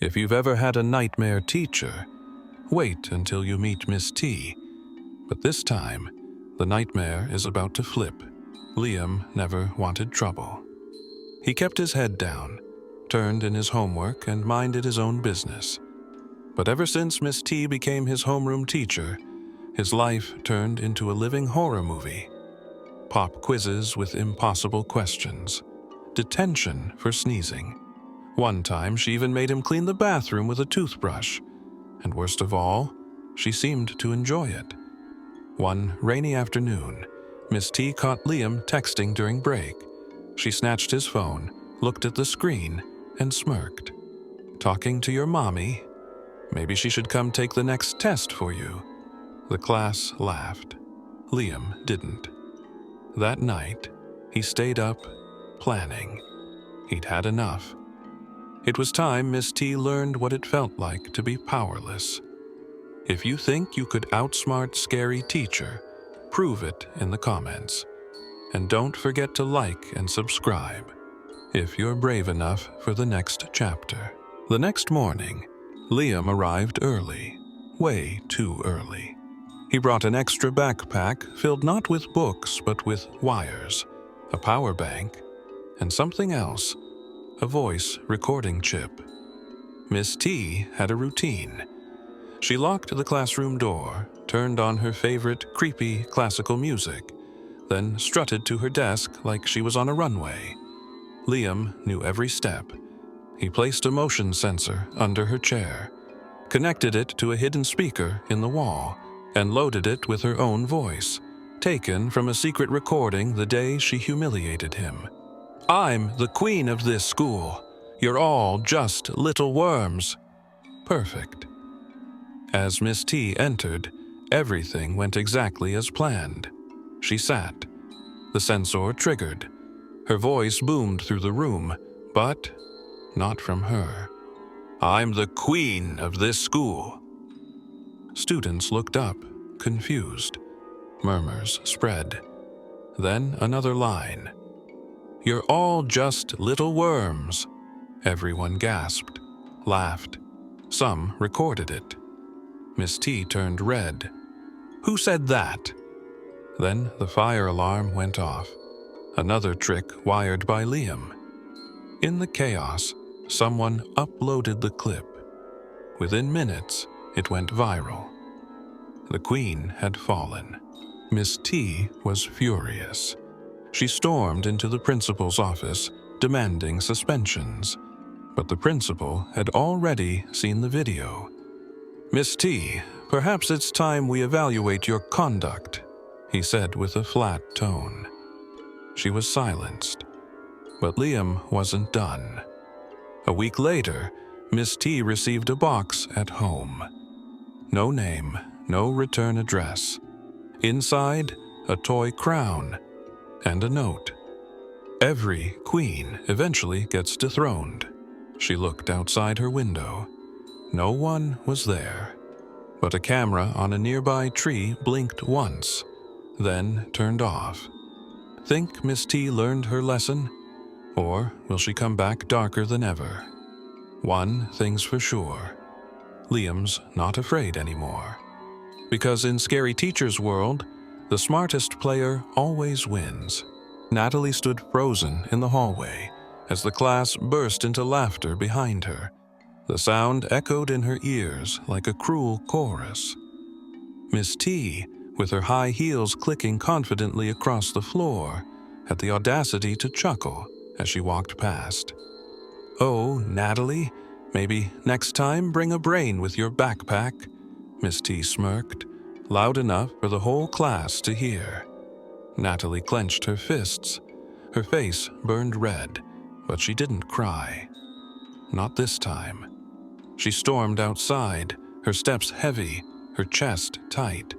If you've ever had a nightmare teacher, wait until you meet Miss T. But this time, the nightmare is about to flip. Liam never wanted trouble. He kept his head down, turned in his homework, and minded his own business. But ever since Miss T became his homeroom teacher, his life turned into a living horror movie. Pop quizzes with impossible questions. Detention for sneezing. One time, she even made him clean the bathroom with a toothbrush. And worst of all, she seemed to enjoy it. One rainy afternoon, Miss T caught Liam texting during break. She snatched his phone, looked at the screen, and smirked. "Talking to your mommy? Maybe she should come take the next test for you." The class laughed. Liam didn't. That night, he stayed up, planning. He'd had enough. It was time Miss T learned what it felt like to be powerless. If you think you could outsmart Scary Teacher, prove it in the comments. And don't forget to like and subscribe if you're brave enough for the next chapter. The next morning, Liam arrived early, way too early. He brought an extra backpack filled not with books but with wires, a power bank, and something else, a voice recording chip. Miss T had a routine. She locked the classroom door, turned on her favorite creepy classical music, then strutted to her desk like she was on a runway. Liam knew every step. He placed a motion sensor under her chair, connected it to a hidden speaker in the wall, and loaded it with her own voice, taken from a secret recording the day she humiliated him. "I'm the queen of this school. You're all just little worms." Perfect. As Miss T entered, everything went exactly as planned. She sat. The sensor triggered. Her voice boomed through the room, but not from her. "I'm the queen of this school." Students looked up, confused. Murmurs spread. Then another line. "You're all just little worms." Everyone gasped, laughed. Some recorded it. Miss T turned red. "Who said that?" Then the fire alarm went off. Another trick wired by Liam. In the chaos, someone uploaded the clip. Within minutes, it went viral. The queen had fallen. Miss T was furious. She stormed into the principal's office, demanding suspensions. But the principal had already seen the video. "Miss T, perhaps it's time we evaluate your conduct," he said with a flat tone. She was silenced. But Liam wasn't done. A week later, Miss T received a box at home. No name, no return address. Inside, a toy crown and a note. "Every queen eventually gets dethroned." She looked outside her window. No one was there, but a camera on a nearby tree blinked once, then turned off. Think Miss T learned her lesson? Or will she come back darker than ever? One thing's for sure. Liam's not afraid anymore. Because in Scary Teacher's world, the smartest player always wins. Natalie stood frozen in the hallway as the class burst into laughter behind her. The sound echoed in her ears like a cruel chorus. Miss T, with her high heels clicking confidently across the floor, had the audacity to chuckle as she walked past. "Oh, Natalie, maybe next time bring a brain with your backpack," Miss T smirked, loud enough for the whole class to hear. Natalie clenched her fists. Her face burned red, but she didn't cry. Not this time. She stormed outside, her steps heavy, her chest tight.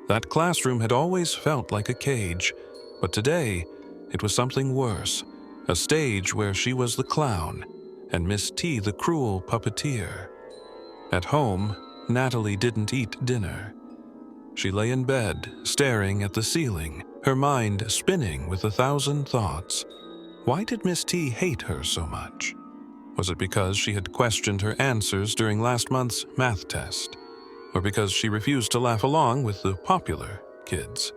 That classroom had always felt like a cage, but today it was something worse, a stage where she was the clown and Miss T the cruel puppeteer. At home, Natalie didn't eat dinner. She lay in bed, staring at the ceiling, her mind spinning with 1,000 thoughts. Why did Miss T hate her so much? Was it because she had questioned her answers during last month's math test? Or because she refused to laugh along with the popular kids?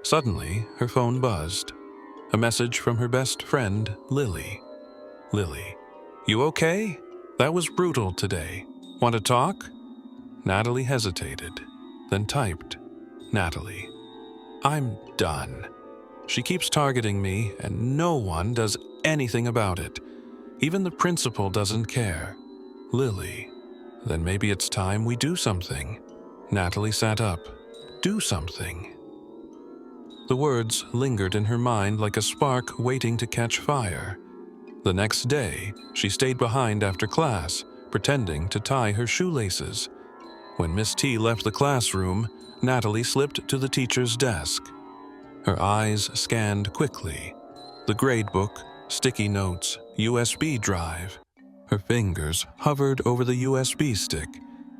Suddenly, her phone buzzed. A message from her best friend, Lily. Lily, you okay? That was brutal today. Want to talk? Natalie hesitated, then typed, Natalie, I'm done. She keeps targeting me, and no one does anything about it. Even the principal doesn't care. Lily, then maybe it's time we do something. Natalie sat up. Do something. The words lingered in her mind like a spark waiting to catch fire. The next day, she stayed behind after class, pretending to tie her shoelaces. When Miss T left the classroom, Natalie slipped to the teacher's desk. Her eyes scanned quickly. The gradebook, sticky notes, USB drive. Her fingers hovered over the USB stick.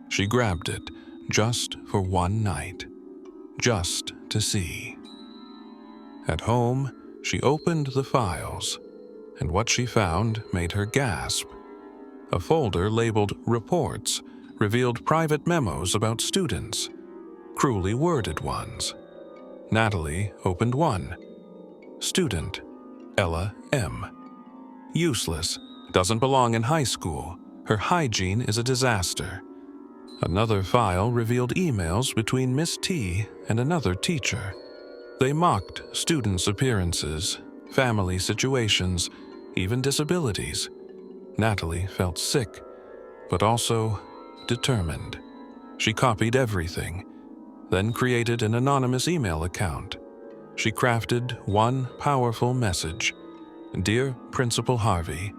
She grabbed it, just for one night. Just to see. At home, she opened the files, and what she found made her gasp. A folder labeled Reports revealed private memos about students, cruelly worded ones. Natalie opened one. Student, Ella M. Useless, doesn't belong in high school. Her hygiene is a disaster. Another file revealed emails between Miss T and another teacher. They mocked students' appearances, family situations, even disabilities. Natalie felt sick, but also determined. She copied everything, then created an anonymous email account. She crafted one powerful message. Dear Principal Harvey,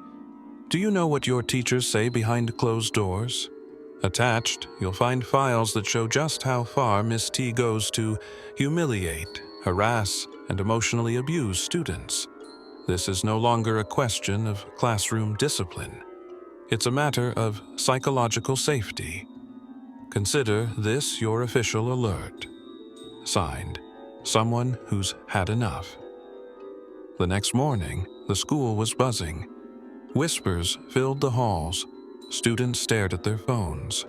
do you know what your teachers say behind closed doors? Attached, you'll find files that show just how far Miss T goes to humiliate, harass, and emotionally abuse students. This is no longer a question of classroom discipline. It's a matter of psychological safety. Consider this your official alert. Signed, someone who's had enough. The next morning, the school was buzzing. Whispers filled the halls. Students stared at their phones.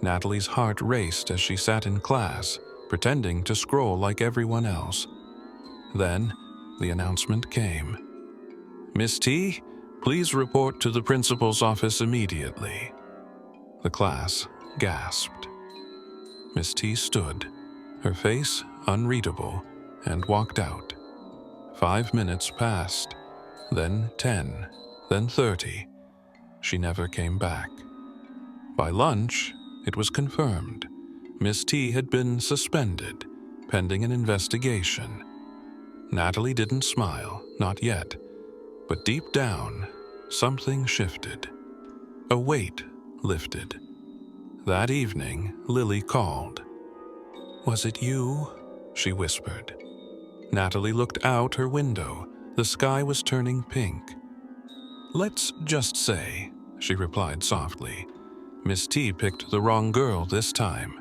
Natalie's heart raced as she sat in class, pretending to scroll like everyone else. Then, the announcement came. Miss T, please report to the principal's office immediately. The class gasped. Miss T stood, her face unreadable, and walked out. 5 minutes passed, then 10, then 30. She never came back. By lunch, it was confirmed. Miss T had been suspended, pending an investigation. Natalie didn't smile, not yet, but deep down, something shifted. A weight lifted. That evening, Lily called. Was it you? She whispered. Natalie looked out her window. The sky was turning pink. Let's just say, she replied softly, Miss T picked the wrong girl this time.